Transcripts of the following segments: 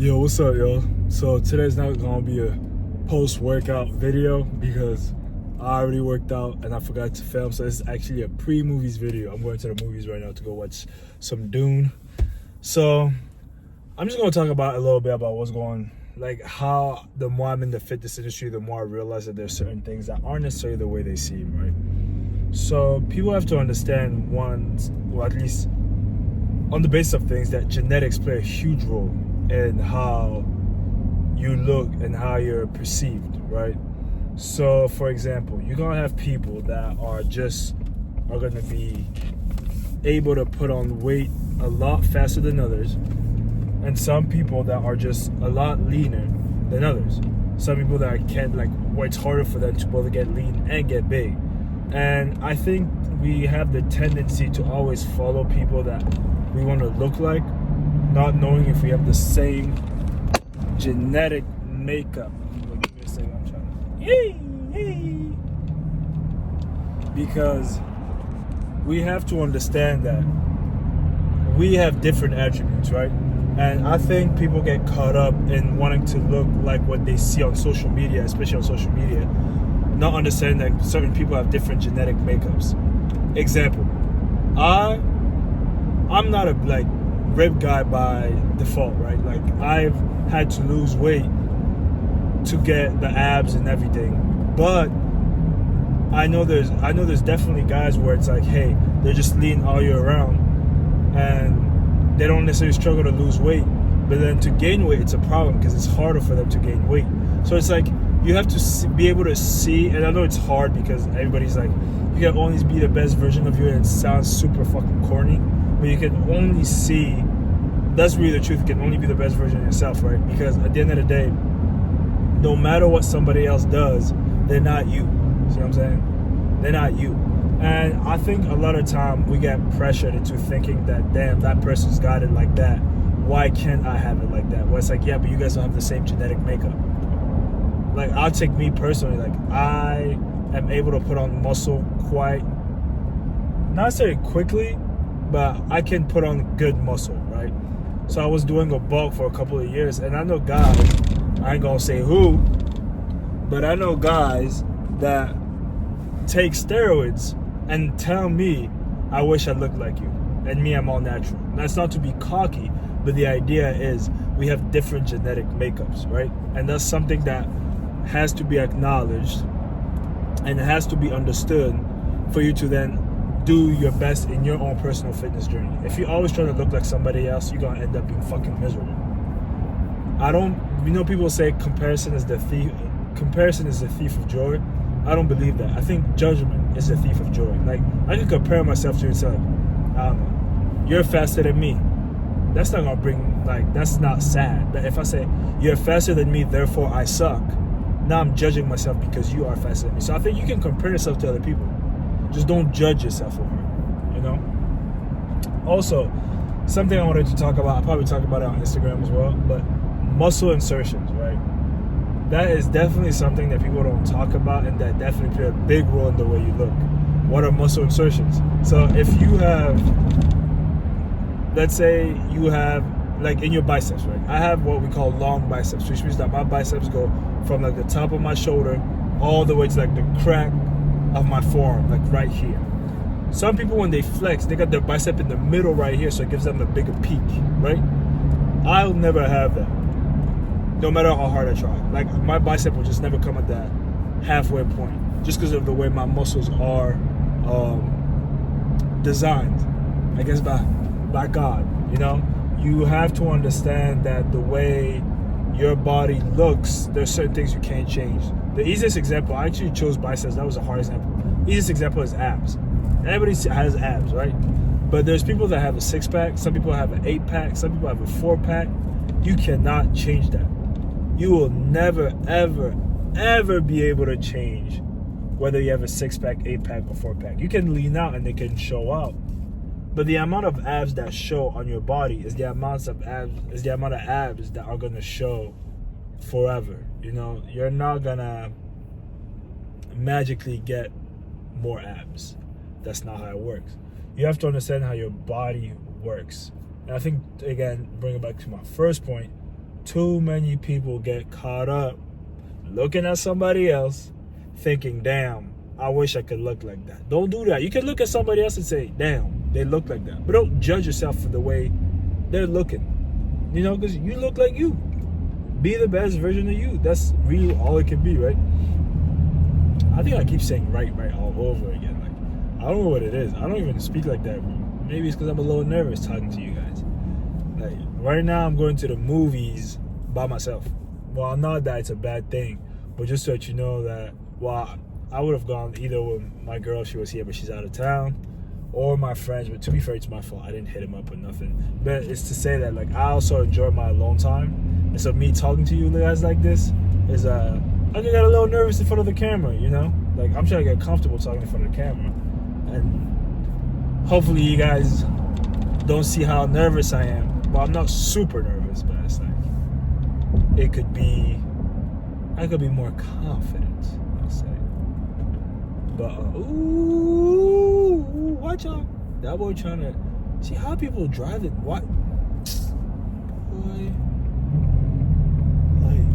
Yo, what's up, yo? So today's not gonna be a post-workout video because I already worked out and I forgot to film. So this is actually a pre-movies video. I'm going to the movies right now to go watch some Dune. So I'm just gonna talk about a little bit about what's going, like how the more I'm in the fitness industry, the more I realize that there's certain things that aren't necessarily the way they seem, right? So people have to understand one, or at least on the basis of things, that genetics play a huge role in how you look and how you're perceived, right? So for example, you're gonna have people that are gonna be able to put on weight a lot faster than others, and some people that are just a lot leaner than others. Some people that can't, like, where it's harder for them to both get lean and get big. And I think we have the tendency to always follow people that we want to look like, not knowing if we have the same genetic makeup. Give me a second, I'm trying to... Because we have to understand that we have different attributes, right? And I think people get caught up in wanting to look like what they see on social media, especially on social media, not understanding that certain people have different genetic makeups. Example, I'm not a ripped guy by default, right? Like, I've had to lose weight to get the abs and everything, but I know there's definitely guys where it's like, hey, they're just lean all year round and they don't necessarily struggle to lose weight, but then to gain weight, it's a problem because it's harder for them to gain weight. So it's like you have to be able to see, and I know it's hard because everybody's like, you can only be the best version of you, and it sounds super fucking corny, but you can only see, that's really the truth, you can only be the best version of yourself, right? Because at the end of the day, no matter what somebody else does, they're not you. See what I'm saying? They're not you. And I think a lot of time we get pressured into thinking that, damn, that person's got it like that, why can't I have it like that? Well, it's like, yeah, but you guys don't have the same genetic makeup. Like, I'll take me personally, like, I am able to put on muscle quite, not necessarily quickly, but I can put on good muscle, right? So I was doing a bulk for a couple of years, and I know guys, I ain't gonna say who, but I know guys that take steroids and tell me, I wish I looked like you, and me, I'm all natural. That's not to be cocky, but the idea is we have different genetic makeups, right? And that's something that has to be acknowledged and it has to be understood for you to then do your best in your own personal fitness journey. If you always try to look like somebody else, you're gonna end up being fucking miserable. People say comparison is the thief of joy. I don't believe that. I think judgment is the thief of joy. Like, I can compare myself to you and say, I don't know, you're faster than me. That's not gonna bring, that's not sad. But if I say, you're faster than me, therefore I suck, now I'm judging myself because you are faster than me. So I think you can compare yourself to other people. Just don't judge yourself over it, you know? Also, something I wanted to talk about, I'll probably talk about it on Instagram as well, but muscle insertions, right? That is definitely something that people don't talk about, and that definitely play a big role in the way you look. What are muscle insertions? So if you have, let's say you have, like in your biceps, right? I have what we call long biceps, which means that my biceps go from like the top of my shoulder all the way to like the crack of my forearm, like right here. Some people, when they flex, they got their bicep in the middle right here, so it gives them a bigger peak, right? I'll never have that, no matter how hard I try. Like, my bicep will just never come at that halfway point, just because of the way my muscles are designed, I guess, by God, you know? You have to understand that the way your body looks, there's certain things you can't change. The easiest example, I actually chose biceps. That was a hard example. Easiest example is abs. Everybody has abs, right? But there's people that have a 6-pack. Some people have an 8-pack. Some people have a 4-pack. You cannot change that. You will never, ever, ever be able to change whether you have a 6-pack, 8-pack, or 4-pack. You can lean out and they can show out. But the amount of abs that show on your body is the amount of abs that are gonna show forever. You know, you're not gonna magically get more abs. That's not how it works. You have to understand how your body works. And I think, again, bring it back to my first point, too many people get caught up looking at somebody else, thinking, damn, I wish I could look like that. Don't do that. You can look at somebody else and say, damn, they look like that. But don't judge yourself for the way they're looking. You know, because you look like you. Be the best version of you. That's really all it can be, right? I think I keep saying right all over again. Like, I don't know what it is. I don't even speak like that. Maybe it's because I'm a little nervous talking to you guys. Like, right now I'm going to the movies by myself. Well, not that it's a bad thing, but just to let you know that, well, I would have gone either with my girl if she was here, but she's out of town, or my friends. But to be fair, it's my fault. I didn't hit him up or nothing. But it's to say that, like, I also enjoy my alone time. And so me talking to you guys like this is, I get a little nervous in front of the camera, you know? Like, I'm trying to get comfortable talking in front of the camera. And hopefully you guys don't see how nervous I am. Well, I'm not super nervous, but it's like, I could be more confident, I'll say. But, ooh, watch out. That boy trying to, see how people drive it. What? Boy. Like,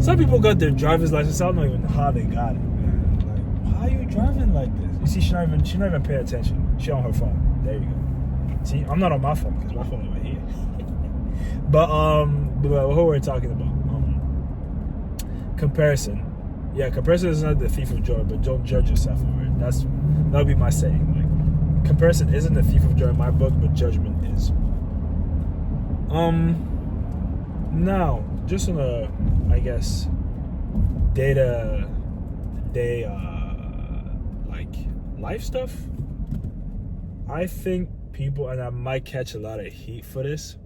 some people got their driver's license. I don't know even how they got it, man. Like, why are you driving like this? You see, she not even paying attention. She on her phone. There you go. See, I'm not on my phone because my phone is right here. But what we're talking about, comparison. Yeah, comparison is not the thief of joy, but don't judge yourself over it. That'll be my saying. Like, comparison isn't the thief of joy in my book, but judgment is. Now, just on a, I guess, day-to-day, like, life stuff, I think people, and I might catch a lot of heat for this,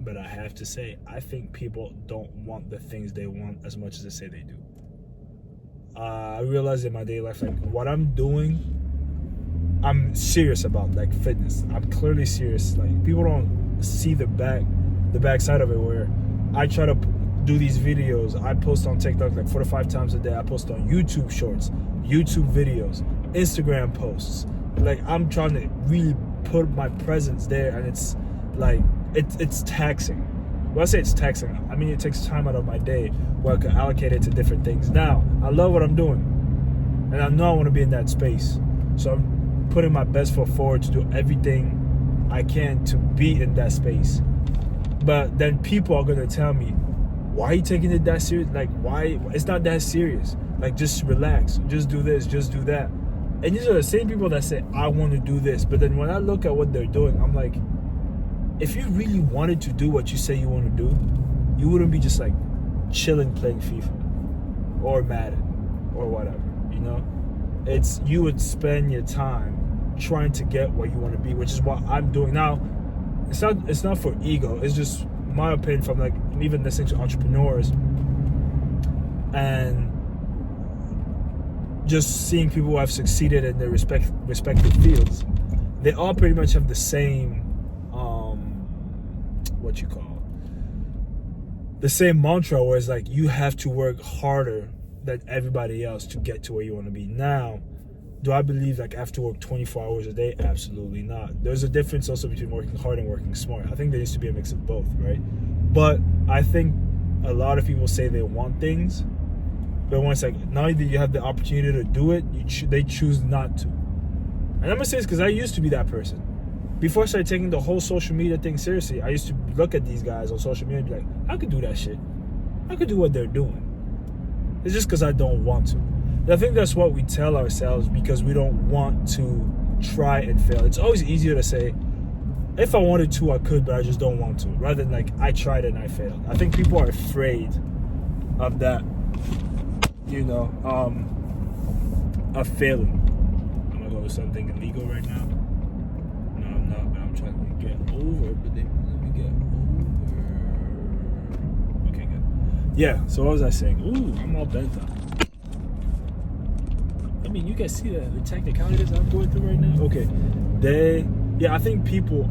but I have to say, I think people don't want the things they want as much as they say they do. I realize in my daily life, like, what I'm doing, I'm serious about, like, fitness. I'm clearly serious. Like, people don't see the backside of it, where I try to do these videos. I post on TikTok like 4 to 5 times a day. I post on YouTube shorts, YouTube videos, Instagram posts. Like, I'm trying to really put my presence there, and it's like, it's taxing. When I say it's taxing, I mean it takes time out of my day where I can allocate it to different things. Now, I love what I'm doing, and I know I want to be in that space. So I'm putting my best foot forward to do everything I can to be in that space. But then people are going to tell me, why are you taking it that serious? Like, why? It's not that serious. Like, just relax. Just do this. Just do that. And these are the same people that say, I want to do this. But then when I look at what they're doing, I'm like, if you really wanted to do what you say you want to do, you wouldn't be just like chilling playing FIFA or Madden or whatever, you know? It's, you would spend your time trying to get what you want to be, which is what I'm doing now. It's not for ego. It's just my opinion from, like, even listening to entrepreneurs and just seeing people who have succeeded in their respective fields. They all pretty much have the same the same mantra, where it's like, you have to work harder than everybody else to get to where you want to be. Now, do I believe like I have to work 24 hours a day? Absolutely not. There's a difference also between working hard and working smart. I think there needs to be a mix of both, right? But I think a lot of people say they want things, but when it's like, now that you have the opportunity to do it, they choose not to. And I'm gonna say this because I used to be that person. Before I started taking the whole social media thing seriously, I used to look at these guys on social media and be like, I could do that shit. I could do what they're doing. It's just because I don't want to. And I think that's what we tell ourselves because we don't want to try and fail. It's always easier to say, if I wanted to, I could, but I just don't want to. Rather than like, I tried and I failed. I think people are afraid of that, you know, of failing. I'm going to go with something illegal right now. No, I'm not, but I'm trying to get over, but then let me get over. Okay, good. Yeah, so what was I saying? Ooh, I'm all bent up. I mean, you guys see the technicalities I'm going through right now? Okay, I think people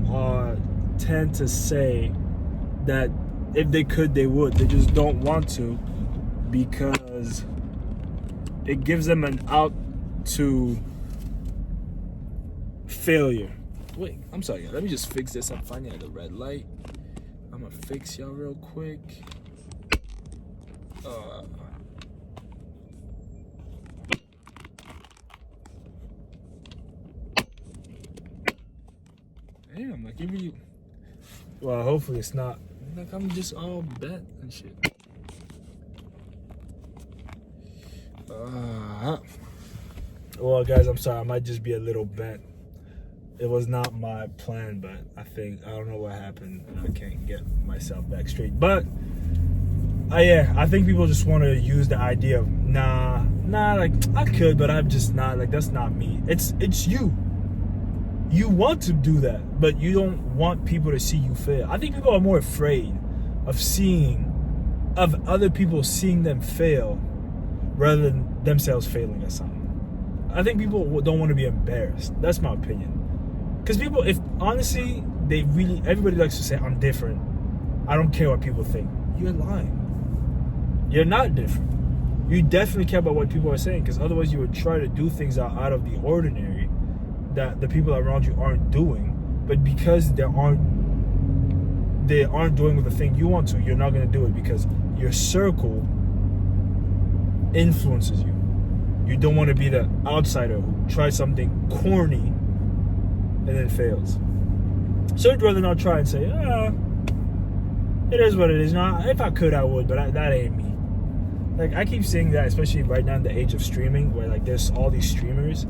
tend to say that if they could, they would. They just don't want to because it gives them an out to failure. Wait, I'm sorry. Let me just fix this. I'm finding at the red light. I'm gonna fix y'all real quick. Damn, like you. Well, hopefully it's not. Like I'm just all bent and shit. Well, guys, I'm sorry. I might just be a little bent. It was not my plan, but I don't know what happened. And I can't get myself back straight. But, yeah, I think people just want to use the idea of, nah, like, I could, but I'm just not, like, that's not me. It's you. You want to do that, but you don't want people to see you fail. I think people are more afraid of other people seeing them fail rather than themselves failing at something. I think people don't want to be embarrassed. That's my opinion. Because people, if honestly, everybody likes to say, I'm different. I don't care what people think. You're lying. You're not different. You definitely care about what people are saying, because otherwise you would try to do things out of the ordinary that the people around you aren't doing. But because they aren't doing the thing you want to, you're not going to do it because your circle influences you. You don't want to be the outsider who tries something corny and then fails. So I'd rather not try and say, it is what it is. No, if I could, I would, but that ain't me. Like, I keep saying that, especially right now in the age of streaming, where, like, there's all these streamers,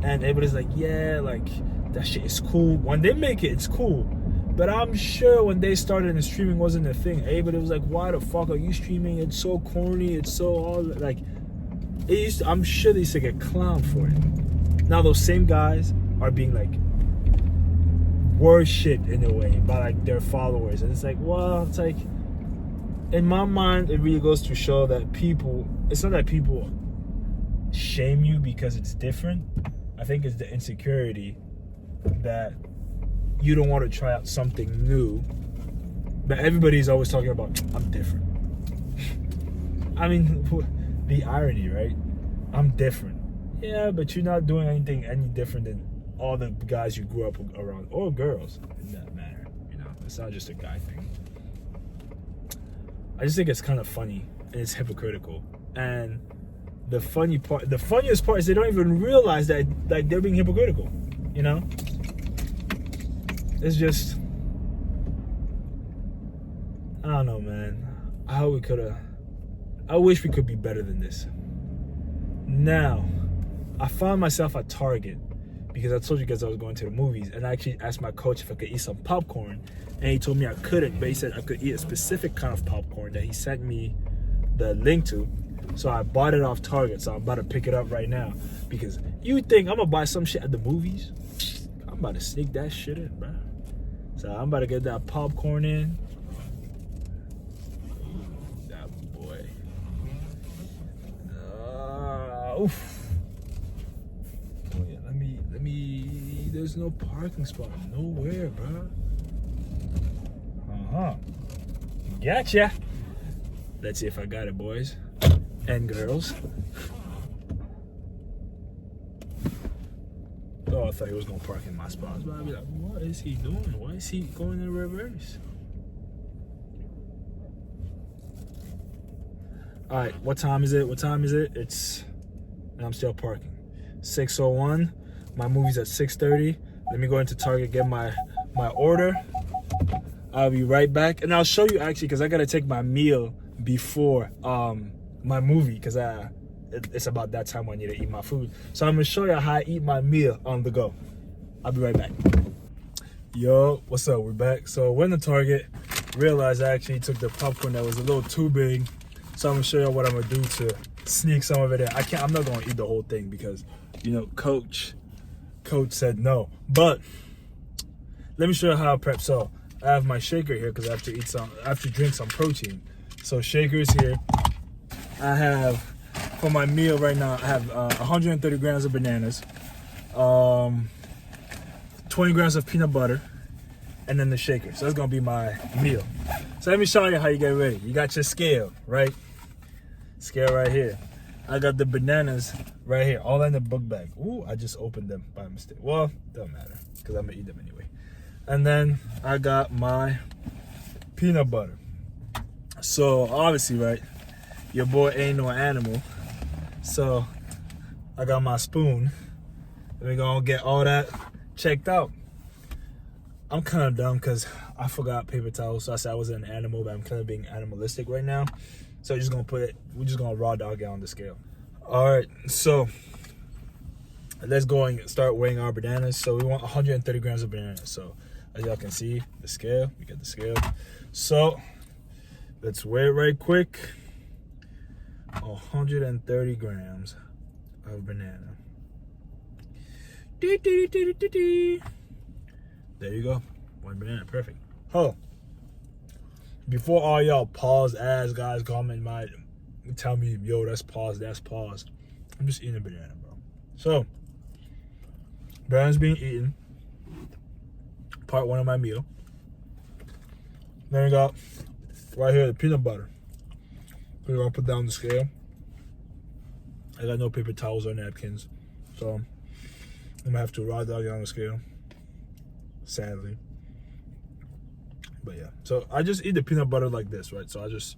and everybody's like, yeah, like, that shit is cool. When they make it, it's cool. But I'm sure when they started and streaming wasn't a thing, everybody was like, why the fuck are you streaming? It's so corny. It's so all, like, I'm sure they used to get clowned for it. Now those same guys are being like worshipped in a way by like their followers, and it's like, well, it's like, in my mind, it really goes to show that it's not that people shame you because it's different. I think it's the insecurity that you don't want to try out something new. But everybody's always talking about, I'm different. I mean, the irony, right? I'm different. Yeah, but you're not doing anything any different than all the guys you grew up around, or girls, in that matter. You know, it's not just a guy thing. I just think it's kind of funny, and it's hypocritical. And the funniest part is they don't even realize that, like, they're being hypocritical. You know? It's just, I don't know, man. I wish we could be better than this. Now, I found myself at Target because I told you guys I was going to the movies, and I actually asked my coach if I could eat some popcorn, and he told me I couldn't, but he said I could eat a specific kind of popcorn that he sent me the link to. So I bought it off Target, so I'm about to pick it up right now, because you think I'm gonna buy some shit at the movies? I'm about to sneak that shit in, bro. So I'm about to get that popcorn in. That boy. Oof. Oh yeah, let me. There's no parking spot nowhere, bro. Gotcha. Let's see if I got it, boys and girls. Oh, I thought he was gonna park in my spots, but I'd be like, what is he doing? Why is he going in reverse? All right, what time is it? And I'm still parking. 6:01. My movie's at 6:30. Let me go into Target, get my order. I'll be right back, and I'll show you actually, because I gotta take my meal before my movie, because it's about that time when I need to eat my food. So I'm gonna show you how I eat my meal on the go. I'll be right back. Yo, what's up? We're back. So we're in the Target. Realized I actually took the popcorn that was a little too big. So I'm gonna show you what I'm gonna do to sneak some of it in. I'm not gonna eat the whole thing because, you know, coach said no. But let me show you how I prep. So I have my shaker here because I have to drink some protein. So shaker's here. I have, for my meal right now, I have 130 grams of bananas, 20 grams of peanut butter, and then the shaker. So that's gonna be my meal. So let me show you how you get ready. You got your scale, right? Scale right here. I got the bananas right here, all in the book bag. Ooh, I just opened them by mistake. Well, don't matter, because I'm gonna eat them anyway. And then I got my peanut butter. So obviously, right, your boy ain't no animal. So I got my spoon. We're gonna get all that checked out. I'm kind of dumb because I forgot paper towels. So I said I wasn't an animal, but I'm kind of being animalistic right now. So we're just gonna raw dog it on the scale. All right, so let's go and start weighing our bananas. So we want 130 grams of bananas. So as y'all can see, the scale, we get the scale. So let's weigh it right quick. 130 grams of banana. There you go. One banana, perfect. Oh, before all y'all pause ass guys comment tell me, yo, that's pause, that's pause. I'm just eating a banana, bro. So, banana's being eaten. Part one of my meal. Then we got right here the peanut butter. We're gonna put down the scale. I got no paper towels or napkins, so I'm gonna have to raw dog it on the scale. Sadly. But yeah, so I just eat the peanut butter like this, right? So I just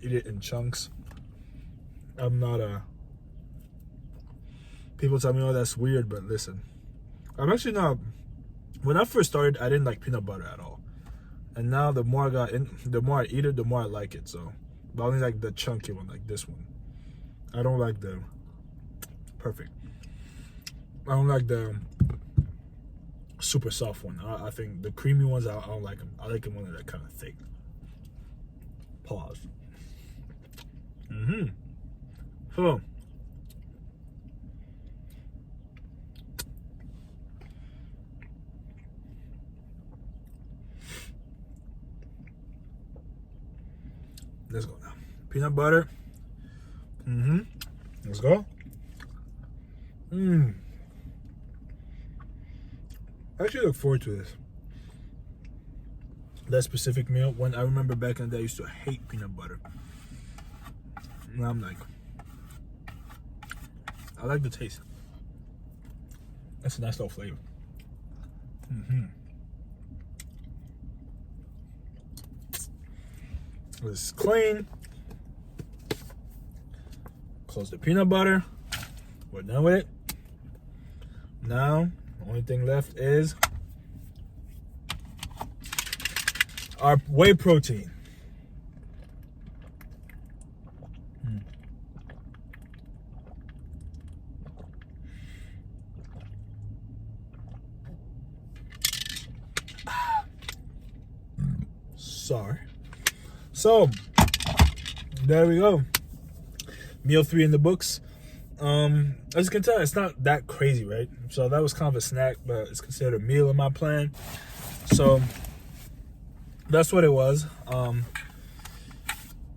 eat it in chunks. I'm not people tell me, oh, that's weird, but listen, I'm actually not. When I first started, I didn't like peanut butter at all, and now the more I eat it, the more I like it. So, but I only like the chunky one, like this one. I don't like the perfect. I don't like the super soft one. I think the creamy ones, I don't like them. I like them when they're kind of thick. Pause. So let's go now. Peanut butter. Let's go. I actually look forward to this. That specific meal. When I remember back in the day, I used to hate peanut butter. Now I'm like, I like the taste. That's a nice little flavor. This is clean. Close the peanut butter. We're done with it. Now, the only thing left is our whey protein. Sorry. So, there we go. Meal 3 in the books. As you can tell, it's not that crazy, right? So that was kind of a snack, but it's considered a meal in my plan. So that's what it was. Now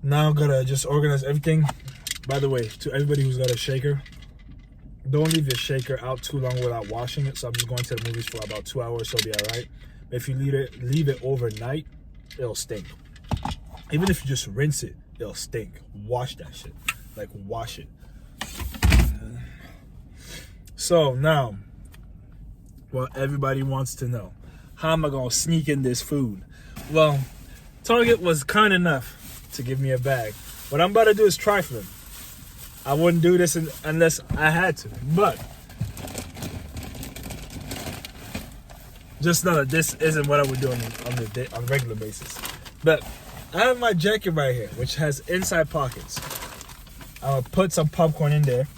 I'm gonna just organize everything. By the way, to everybody who's got a shaker, don't leave your shaker out too long without washing it. So I'm just going to the movies for about 2 hours, so it'll be all right. If you leave it overnight, it'll stink. Even if you just rinse it, it'll stink. Wash that shit. Like, wash it. So now, what everybody wants to know, how am I gonna sneak in this food? Well, Target was kind enough to give me a bag. What I'm about to do is trifling. I wouldn't do this unless I had to, but just know that this isn't what I would do on a regular basis. But I have my jacket right here, which has inside pockets. I'll put some popcorn in there.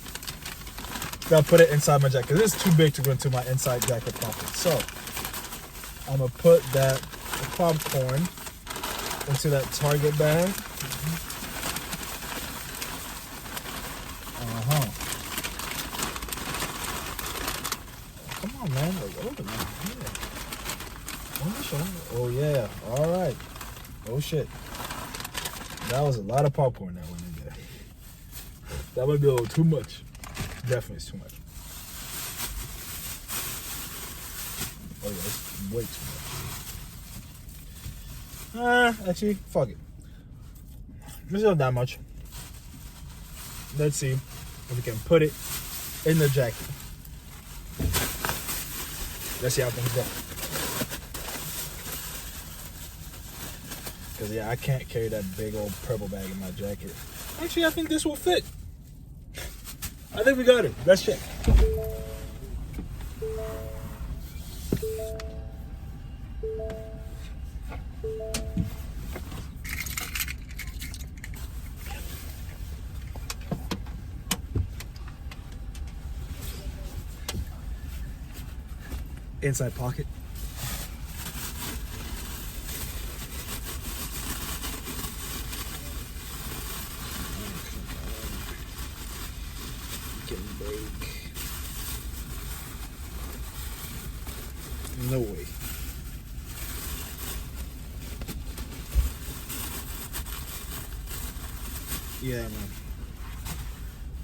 I'll put it inside my jacket. This is too big to go into my inside jacket pocket. So I'm gonna put that popcorn into that Target bag. Come on, man. Oh yeah. All right. Oh shit. That was a lot of popcorn that went in there. That might be a little too much. Definitely it's too much. Oh yeah, it's way too much. Actually, fuck it. It's not that much. Let's see if we can put it in the jacket. Let's see how things go. Because, yeah, I can't carry that big old purple bag in my jacket. Actually, I think this will fit. I think we got it. Let's check. Inside pocket. Getting big. No way. Yeah, man.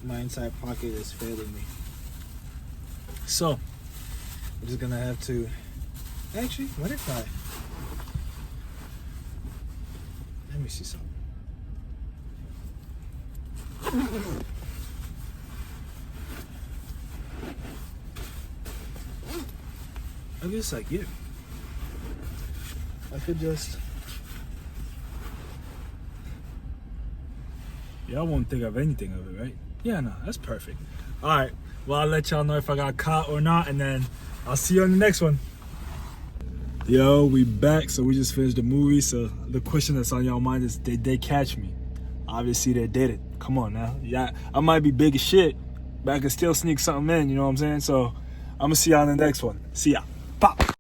My inside pocket is failing me. So, we're just gonna have to. Actually, what if I? Let me see something. I'm just like you. I could just. Y'all won't think of anything of it, right? Yeah, no, that's perfect. All right. Well, I'll let y'all know if I got caught or not, and then I'll see you on the next one. Yo, we back. So we just finished the movie. So the question that's on y'all mind is, did they catch me? Obviously, they did it. Come on now. Yeah, I might be big as shit, but I can still sneak something in. You know what I'm saying? So I'm gonna see y'all in the next one. See ya. Pop.